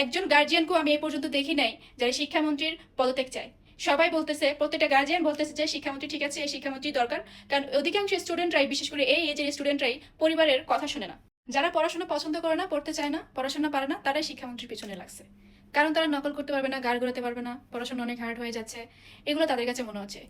একজন গার্জিয়ানকেও আমি এই পর্যন্ত দেখি নাই যারা শিক্ষামন্ত্রীর পদত্যাগ চায়। সবাই বলতেছে, প্রত্যেকটা গার্জিয়ান বলতেছে যে শিক্ষামন্ত্রী ঠিক আছে, এই শিক্ষামন্ত্রী দরকার। কারণ অধিকাংশ স্টুডেন্টরাই, বিশেষ করে এই এজের স্টুডেন্টরাই পরিবারের কথা শুনে না। যারা পড়াশোনা পছন্দ করে না, পড়তে চায় না, পড়াশোনা পারে না, তারাই শিক্ষামন্ত্রীর পিছনে লাগছে। কারণ তারা নকল করতে পারবে না, গাড় ঘোরাতে পারবে না, পড়াশোনা অনেক হার্ড হয়ে যাচ্ছে, এগুলো তাদের কাছে মনে হচ্ছে।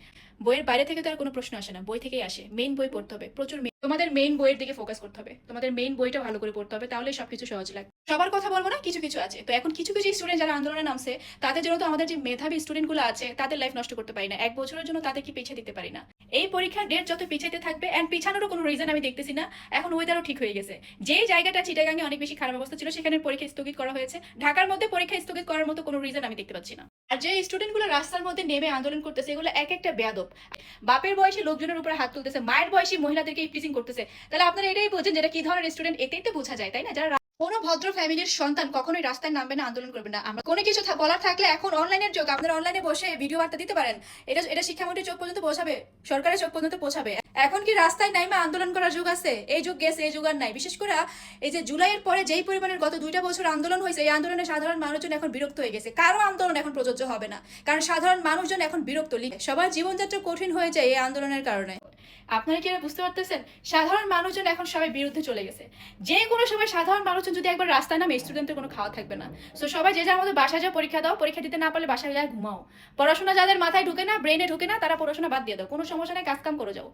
বইয়ের বাইরে থেকে তার কোনো প্রশ্ন আসে না, বই থেকেই আসে। মেইন বই পড়তে হবে, প্রচুর তোমাদের মেইন বইয়ের দিকে ফোকাস করতে হবে, তোমাদের মেইন বইটা ভালো করে পড়তে হবে, তাহলে সবকিছু সহজ লাগে। সবার কথা বলবো না, কিছু কিছু আছে। তো এখন কিছু কিছু স্টুডেন্ট যারা আন্দোলনে নামছে, তাদের জন্য তো আমাদের যে মেধাবী স্টুডেন্টগুলো আছে তাদের লাইফ নষ্ট করতে পারি না, এক বছরের জন্য তাদেরকে পিছিয়ে দিতে পারি না। এই পরীক্ষার ডেট যত পিছাইতে থাকবে, এন্ড পিছানোরও কোনো রিজন আমি দেখতেছি না। এখন ওয়েদারও ঠিক হয়ে গেছে। যেই জায়গাটা চিটাগাঙে অনেক বেশি খারাপ অবস্থা ছিল, সেখানে পরীক্ষা স্থগিত করা হয়েছে। ঢাকার মধ্যে পরীক্ষা স্থগিত করার মতো কোনো রিজন আমি দেখতে পাচ্ছি না। আর যে স্টুডেন্টগুলো রাস্তার মধ্যে নেমে আন্দোলন করতেছে, এগুলো এক একটা বেয়াদব। বাপের বয়সী লোকজনের উপরে হাত তুলতেছে, মায়ের বয়সী মহিলাদেরকে ইফটিজিং করতেছে। তাহলে আপনারা এটাই বোঝেন যেটা কি ধরনের স্টুডেন্ট, এতেই তো বোঝা যায়, তাই না? যারা কোনো ভদ্র ফ্যামিলির সন্তান কখনোই রাস্তায় নামবে না, আন্দোলন করবে না। আমরা কোনো কিছু বলার থাকলে এখন অনলাইনের যুগ, আপনারা অনলাইনে বসে ভিডিও বার্তা দিতে পারেন। এটা এটা শিক্ষামন্ত্রীর চোখ পর্যন্ত পৌঁছাবে, সরকারের চোখ পর্যন্ত পৌঁছাবে। এখন কি রাস্তায় নাইমা আন্দোলন করার যুগ আছে? এই যুগ গেছে, এই যুগ আর নাই। বিশেষ করে এই যে জুলাইয়ের পরে যেই পরিমাণের গত 2টা বছর আন্দোলন হয়েছে, এই আন্দোলনে সাধারণ মানুষজন এখন বিরক্ত হয়ে গেছে। কারো আন্দোলন এখন প্রযোজ্য হবে না, কারণ সাধারণ মানুষজন এখন বিরক্ত। সবার জীবনযাত্রা কঠিন হয়ে যায় এই আন্দোলনের কারণে। আপনারা কি বুঝতে পারতেছেন? সাধারণ মানুষজন এখন সবাই বিরুদ্ধে চলে গেছে। যে কোনো সময় সাধারণ মানুষজন যদি একবার রাস্তায় নামে, স্টুডেন্টের কোনো খাওয়া থাকবে না। সো সবাই যে যার মতো বাসায় যাও, পরীক্ষা দাও, পরীক্ষা দিতে না পারলে বাসায় যায় ঘুমাও। পড়াশোনা যাদের মাথায় ঢুকে না, ব্রেনে ঢুকে না, তারা পড়াশোনা বাদ দিয়ে দাও, কোনো সমস্যা নেই, কাজ কাম করে যাও।